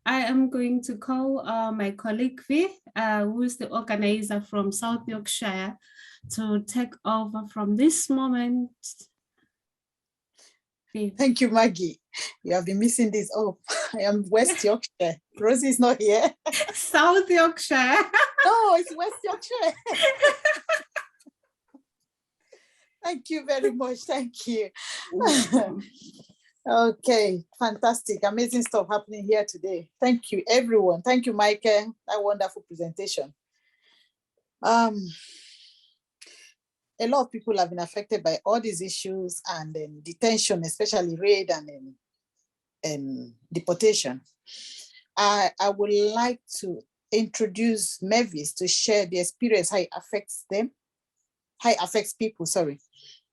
I am going to call my colleague V, who is the organizer from South Yorkshire, to take over from this moment. V. Thank you, Maggie. You have been missing this. Oh, I am West Yorkshire. Rosie is not here. South Yorkshire. No, it's West Yorkshire. Thank you very much. Thank you. Okay, fantastic. Amazing stuff happening here today. Thank you, everyone. Thank you, Michael. That wonderful presentation. A lot of people have been affected by all these issues and detention, especially raid and deportation. I would like to introduce Mavis to share the experience, how it affects them, how it affects people, sorry,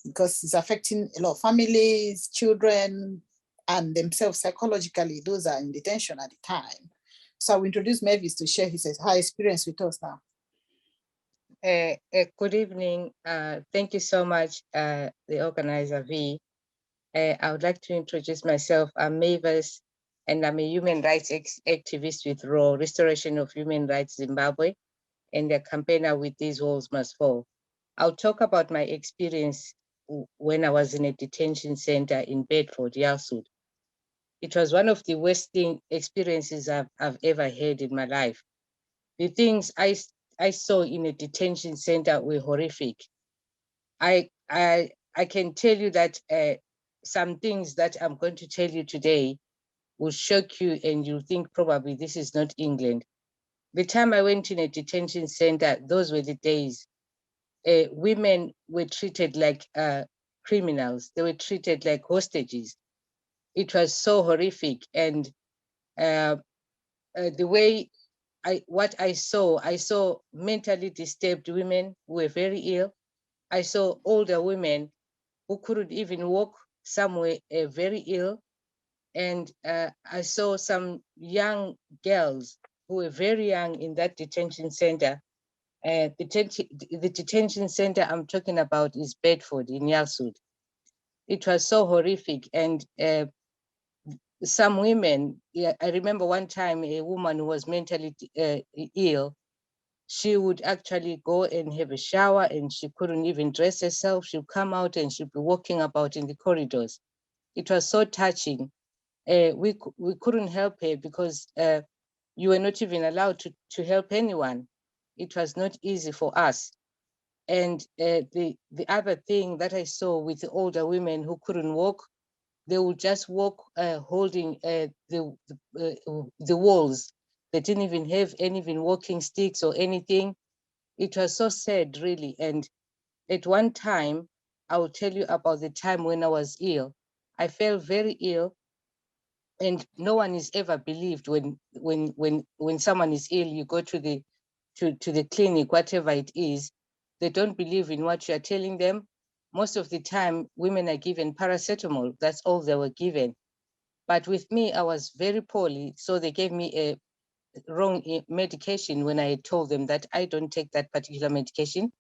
because it's affecting a lot of families, children, and themselves psychologically. Those are in detention at the time. So I will introduce Mavis to share her experience with us now. Good evening. Thank you so much, the organizer V. I would like to introduce myself. I'm Mavis, and I'm a human rights activist with RAW, Restoration of Human Rights Zimbabwe, and a campaigner with These Walls Must Fall. I'll talk about my experience when I was in a detention center in Bedford, Yarl. It was one of the worst experiences I've ever had in my life. The things I saw in a detention center were horrific. I can tell you that some things that I'm going to tell you today will shock you, and you'll think probably this is not England. The time I went in a detention center, those were the days. Women were treated like criminals. They were treated like hostages. It was so horrific. And the way what I saw mentally disturbed women who were very ill. I saw older women who couldn't even walk, some were very ill. And I saw some young girls who were very young in that detention center. The detention center I'm talking about is Bedford in Yarl. It was so horrific. And some women, I remember one time a woman who was mentally ill, she would actually go and have a shower and she couldn't even dress herself. She'd come out and she'd be walking about in the corridors. It was so touching. We couldn't help her because you were not even allowed to help anyone. It was not easy for us. And the other thing that I saw with the older women who couldn't walk, they would just walk holding the walls. They didn't even have any walking sticks or anything. It was so sad, really. And at one time, I will tell you about the time when I was ill. I felt very ill, and no one is ever believed when someone is ill. You go to the clinic, whatever it is. They don't believe in what you are telling them. Most of the time, women are given paracetamol. That's all they were given. But with me, I was very poorly, so they gave me a wrong medication when I told them that I don't take that particular medication.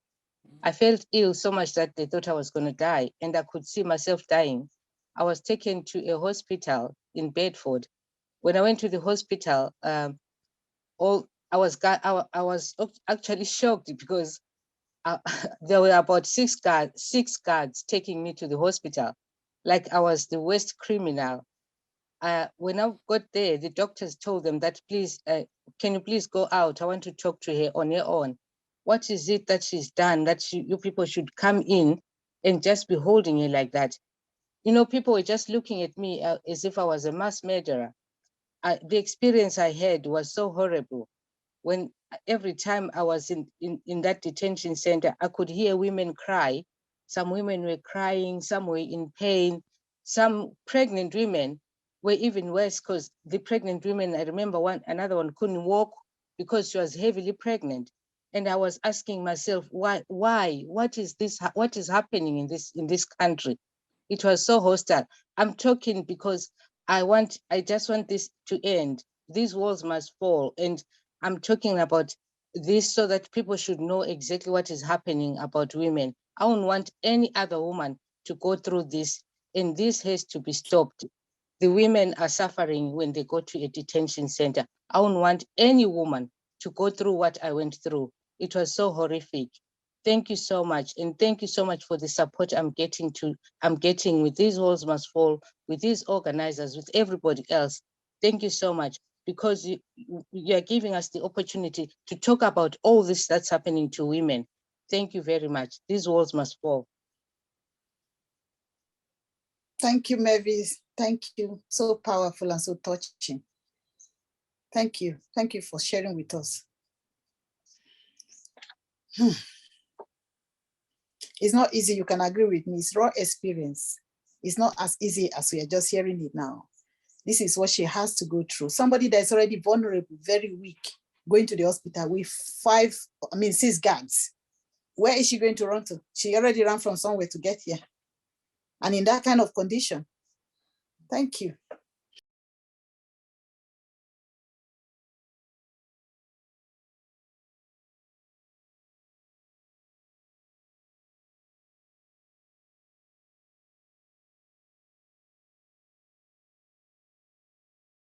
I felt ill so much that they thought I was going to die, and I could see myself dying. I was taken to a hospital in Bedford. When I went to the hospital, I was actually shocked because there were about six guards taking me to the hospital, like I was the worst criminal. When I got there, the doctors told them that, please, can you please go out? I want to talk to her on her own. What is it that she's done that you people should come in and just be holding her like that? You know, people were just looking at me as if I was a mass murderer. The experience I had was so horrible. When every time I was in that detention center, I could hear women cry. Some women were crying, some were in pain. Some pregnant women were even worse because the pregnant women, I remember another one couldn't walk because she was heavily pregnant. And I was asking myself, why? What is this? What is happening in this country? It was so hostile. I'm talking because I just want this to end. These walls must fall. And I'm talking about this so that people should know exactly what is happening about women. I don't want any other woman to go through this, and this has to be stopped. the women are suffering when they go to a detention center. I wouldn't want any woman to go through what I went through. It was so horrific. Thank you so much. And thank you so much for the support I'm getting with These Walls Must Fall, with these organizers, with everybody else. Thank you so much, because you are giving us the opportunity to talk about all this that's happening to women. Thank you very much. These walls must fall. Thank you, Mavis. Thank you. So powerful and so touching. Thank you. Thank you for sharing with us. It's not easy. You can agree with me. It's raw experience. It's not as easy as we are just hearing it now. This is what she has to go through. Somebody that's already vulnerable, very weak, going to the hospital with 6 guards. Where is she going to run to? She already ran from somewhere to get here. And in that kind of condition. Thank you.